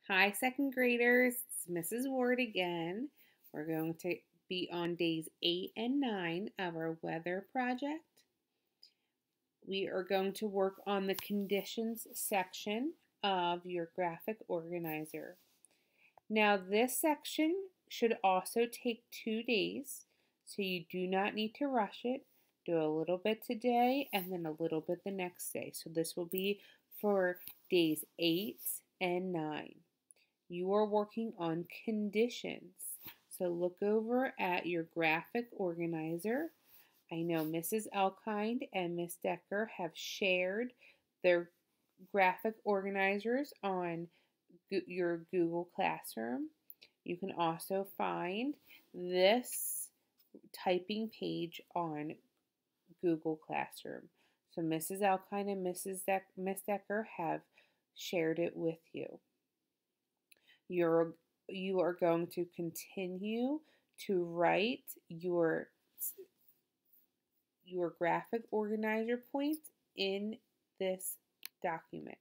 Hi, second graders. It's Mrs. Ward again. We're going to be on days 8 and 9 of our weather project. We are going to work on the conditions section of your graphic organizer. Now, this section should also take 2 days, so you do not need to rush it. Do a little bit today and then a little bit the next day. So this will be for days 8 and 9. You are working on conditions. So look over at your graphic organizer. I know Mrs. Elkind and Miss Decker have shared their graphic organizers on your Google Classroom. You can also find this typing page on Google Classroom. So Mrs. Elkind and Miss Decker have shared it with you. You are going to continue to write your graphic organizer points in this document.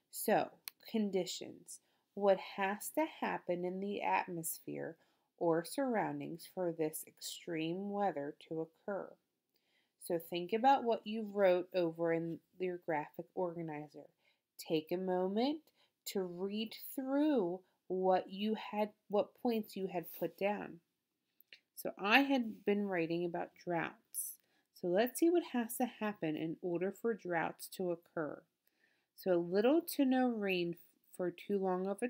So, conditions. What has to happen in the atmosphere or surroundings for this extreme weather to occur? So think about what you wrote over in your graphic organizer. Take a moment to read through what points you had put down. So I had been writing about droughts. So let's see what has to happen in order for droughts to occur. So little to no rain for too long of a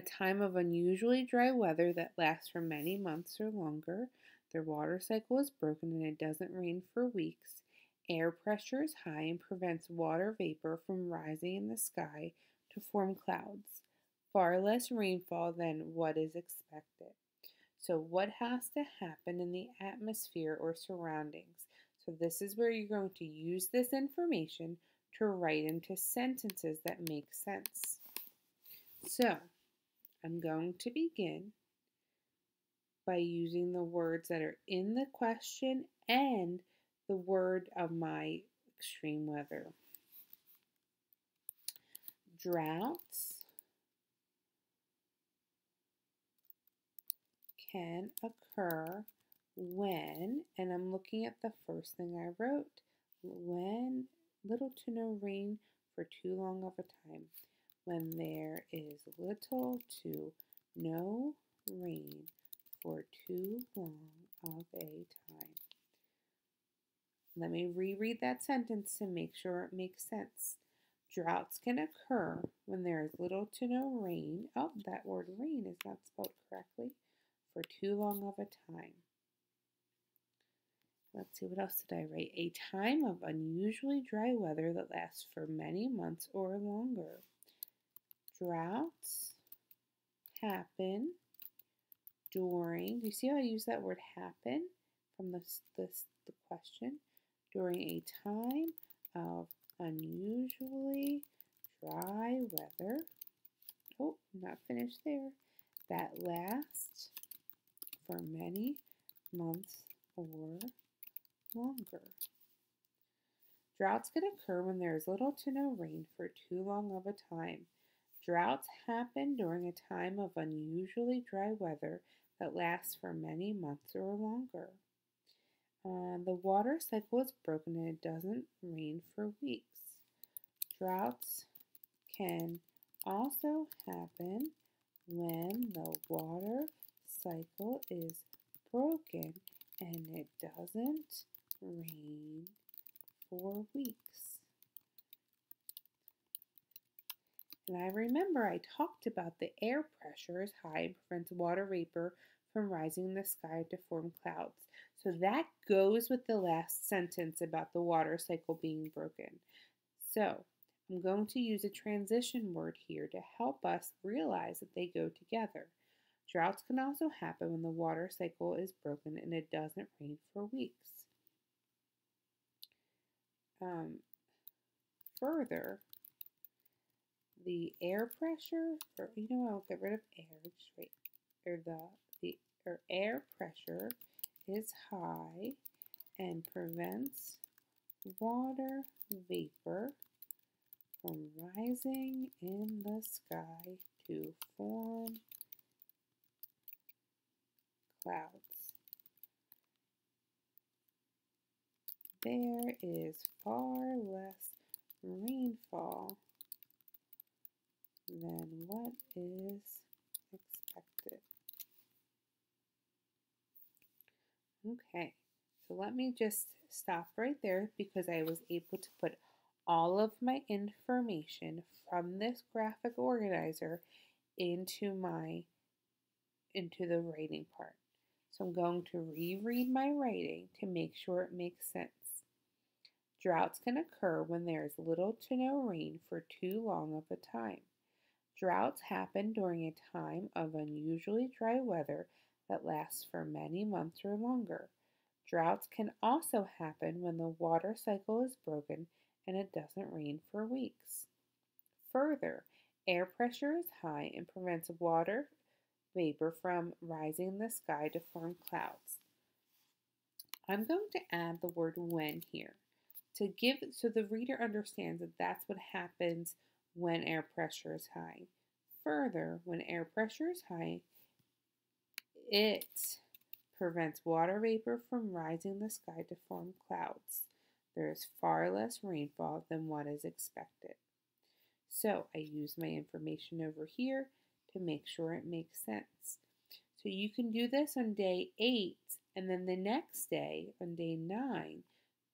time of unusually dry weather that lasts for many months or longer. Their water cycle is broken and it doesn't rain for weeks. Air pressure is high and prevents water vapor from rising in the sky to form clouds. Far less rainfall than what is expected. So what has to happen in the atmosphere or surroundings? So this is where you're going to use this information to write into sentences that make sense. So I'm going to begin by using the words that are in the question and the word of my extreme weather. Droughts can occur when, and I'm looking at the first thing I wrote, when little to no rain for too long of a time. When there is little to no rain for too long of a time. Let me reread that sentence to make sure it makes sense. Droughts can occur when there is little to no rain. Oh, that word rain is not spelled correctly. For too long of a time. Let's see, what else did I write? A time of unusually dry weather that lasts for many months or longer. Droughts happen during, do you see how I use that word happen from the question? During a time of unusually dry weather. Oh, not finished there. That lasts for many months or longer. Droughts can occur when there is little to no rain for too long of a time. Droughts happen during a time of unusually dry weather that lasts for many months or longer. The water cycle is broken and it doesn't rain for weeks. Droughts can also happen when the water cycle is broken and it doesn't rain for weeks. And I remember I talked about the air pressure is high and prevents water vapor from rising in the sky to form clouds. So that goes with the last sentence about the water cycle being broken. So I'm going to use a transition word here to help us realize that they go together. Droughts can also happen when the water cycle is broken and it doesn't rain for weeks. Further, the air pressure, or I'll get rid of air, just write, or air pressure is high and prevents water vapor from rising in the sky to form clouds. There is far less rainfall than what is expected. Okay, so let me just stop right there because I was able to put all of my information from this graphic organizer into the writing part. So I'm going to reread my writing to make sure it makes sense. Droughts can occur when there is little to no rain for too long of a time. Droughts happen during a time of unusually dry weather that lasts for many months or longer. Droughts can also happen when the water cycle is broken and it doesn't rain for weeks. Further, air pressure is high and prevents water vapor from rising in the sky to form clouds. I'm going to add the word when here to give so the reader understands that that's what happens when air pressure is high. Further, when air pressure is high, it prevents water vapor from rising in the sky to form clouds. There is far less rainfall than what is expected. So I use my information over here to make sure it makes sense. So you can do this on day 8, and then the next day, on day 9,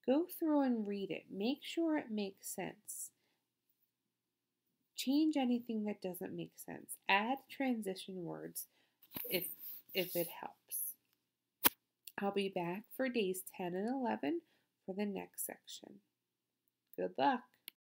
go through and read it. Make sure it makes sense. Change anything that doesn't make sense. Add transition words if it helps. I'll be back for days 10 and 11 for the next section. Good luck.